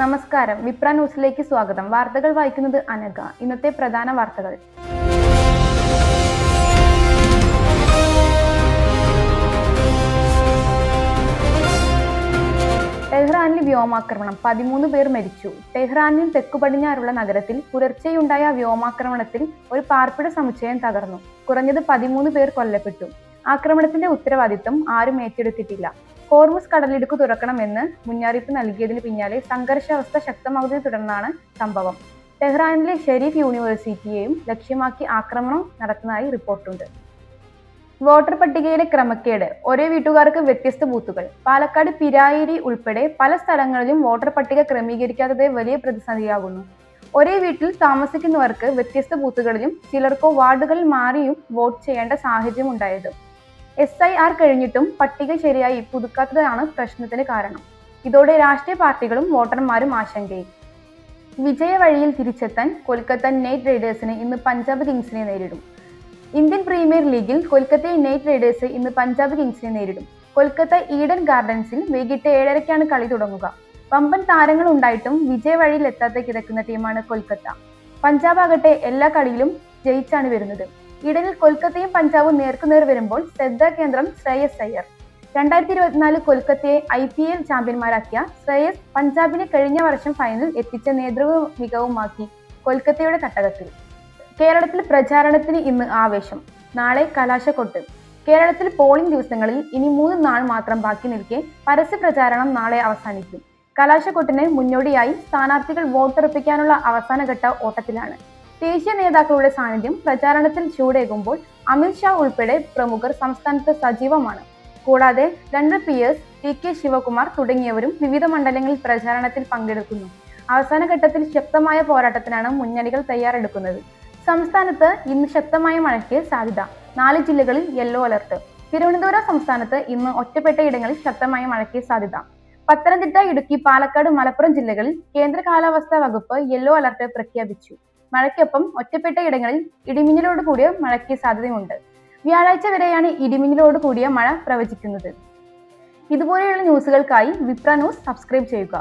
നമസ്കാരം, വിപ്ര ന്യൂസിലേക്ക് സ്വാഗതം. വാർത്തകൾ വായിക്കുന്നത് അനഘ. ഇന്നത്തെ പ്രധാന വാർത്തകൾ. ടെഹ്റാനിൽ വ്യോമാക്രമണം, 13 പേർ മരിച്ചു. ടെഹ്റാനിൽ തെക്കുപടിഞ്ഞാറുള്ള നഗരത്തിൽ പുലർച്ചെയുണ്ടായ വ്യോമാക്രമണത്തിൽ ഒരു പാർപ്പിട സമുച്ചയം തകർന്നു. കുറഞ്ഞത് 13 പേർ കൊല്ലപ്പെട്ടു. ആക്രമണത്തിന്റെ ഉത്തരവാദിത്തം ആരും ഏറ്റെടുത്തിട്ടില്ല. ഹോർമുസ് കടലിടുക്ക് തുറക്കണമെന്ന് മുന്നറിയിപ്പ് നൽകിയതിന് പിന്നാലെ സംഘർഷാവസ്ഥ ശക്തമാകുന്നതിനെ തുടർന്നാണ് സംഭവം. ടെഹ്റാനിലെ ഷെരീഫ് യൂണിവേഴ്സിറ്റിയെയും ലക്ഷ്യമാക്കി ആക്രമണം നടത്തുന്നതായി റിപ്പോർട്ടുണ്ട്. വോട്ടർ പട്ടികയിലെ ക്രമക്കേട്, ഒരേ വീട്ടുകാർക്ക് വ്യത്യസ്ത ബൂത്തുകൾ. പാലക്കാട് പിരായിരി ഉൾപ്പെടെ പല സ്ഥലങ്ങളിലും വോട്ടർ പട്ടിക ക്രമീകരിക്കാത്തത് വലിയ പ്രതിസന്ധിയാകുന്നു. ഒരേ വീട്ടിൽ താമസിക്കുന്നവർക്ക് വ്യത്യസ്ത ബൂത്തുകളിലും ചിലർക്കോ വാർഡുകളിൽ മാറിയും വോട്ട് ചെയ്യേണ്ട സാഹചര്യം ഉണ്ടായത്. SIR കഴിഞ്ഞിട്ടും പട്ടിക ശരിയായി പുതുക്കാത്തതാണ് പ്രശ്നത്തിന് കാരണം. ഇതോടെ രാഷ്ട്രീയ പാർട്ടികളും വോട്ടർമാരും ആശങ്കയിൽ. വിജയവഴിയിൽ തിരിച്ചെത്താൻ കൊൽക്കത്ത നൈറ്റ് റൈഡേഴ്സിന് ഇന്ന് പഞ്ചാബ് കിങ്സിനെ നേരിടും. ഇന്ത്യൻ പ്രീമിയർ ലീഗിൽ കൊൽക്കത്ത നൈറ്റ് റൈഡേഴ്സ് ഇന്ന് പഞ്ചാബ് കിങ്സിനെ നേരിടും. കൊൽക്കത്ത ഈഡൻ ഗാർഡൻസിൽ വൈകിട്ട് 7:30-ക്കാണ് കളി തുടങ്ങുക. വമ്പൻ താരങ്ങൾ ഉണ്ടായിട്ടും വിജയവഴിയിൽ എത്താതെ കിടക്കുന്ന ടീമാണ് കൊൽക്കത്ത. പഞ്ചാബ് ആകട്ടെ എല്ലാ കളിയിലും ജയിച്ചാണ് വരുന്നത്. ഈഡനിൽ കൊൽക്കത്തയും പഞ്ചാബും നേർക്കുനേർ വരുമ്പോൾ ശ്രദ്ധാകേന്ദ്രം ശ്രേയസ് അയ്യർ. 2024 കൊൽക്കത്തയെ IPL ചാമ്പ്യന്മാരാക്കിയ ശ്രേയസ് പഞ്ചാബിനെ കഴിഞ്ഞ വർഷം ഫൈനലിൽ എത്തിച്ച നേതൃ മികവുമാക്കി കൊൽക്കത്തയുടെ തട്ടകത്തിൽ. കേരളത്തിൽ പ്രചാരണത്തിന് ഇന്ന് ആവേശം, നാളെ കലാശക്കൊട്ട്. കേരളത്തിൽ പോളിംഗ് ദിവസങ്ങളിൽ ഇനി 3 നാൾ മാത്രം ബാക്കി നിൽക്കെ പരസ്യ പ്രചാരണം നാളെ അവസാനിക്കും. കലാശക്കൊട്ടിന് മുന്നോടിയായി സ്ഥാനാർത്ഥികൾ വോട്ടുറപ്പിക്കാനുള്ള അവസാനഘട്ട ഓട്ടത്തിലാണ്. ദേശീയ നേതാക്കളുടെ സാന്നിധ്യം പ്രചാരണത്തിൽ ചൂടേകുമ്പോൾ അമിത് ഷാ ഉൾപ്പെടെ പ്രമുഖർ സംസ്ഥാനത്ത് സജീവമാണ്. കൂടാതെ 2 PS, TK ശിവകുമാർ തുടങ്ങിയവരും വിവിധ മണ്ഡലങ്ങളിൽ പ്രചാരണത്തിൽ പങ്കെടുക്കുന്നു. അവസാന ഘട്ടത്തിൽ ശക്തമായ പോരാട്ടത്തിനാണ് മുന്നണികൾ തയ്യാറെടുക്കുന്നത്. സംസ്ഥാനത്ത് ഇന്ന് ശക്തമായ മഴയ്ക്ക് സാധ്യത. 4 ജില്ലകളിൽ യെല്ലോ അലർട്ട്. തിരുവനന്തപുരം സംസ്ഥാനത്ത് ഇന്ന് ഒറ്റപ്പെട്ട ഇടങ്ങളിൽ ശക്തമായ മഴയ്ക്ക് സാധ്യത. പത്തനംതിട്ട, ഇടുക്കി, പാലക്കാട്, മലപ്പുറം ജില്ലകളിൽ കേന്ദ്ര കാലാവസ്ഥാ വകുപ്പ് യെല്ലോ അലർട്ട് പ്രഖ്യാപിച്ചു. മഴയ്ക്കൊപ്പം ഒറ്റപ്പെട്ട ഇടങ്ങളിൽ ഇടിമിന്നലോട് കൂടിയ മഴയ്ക്ക് സാധ്യതയുണ്ട്. വ്യാഴാഴ്ച വരെയാണ് ഇടിമിന്നലോട് കൂടിയ മഴ പ്രവചിക്കുന്നത്. ഇതുപോലെയുള്ള ന്യൂസുകൾക്കായി വിപ്ര ന്യൂസ് സബ്സ്ക്രൈബ് ചെയ്യുക.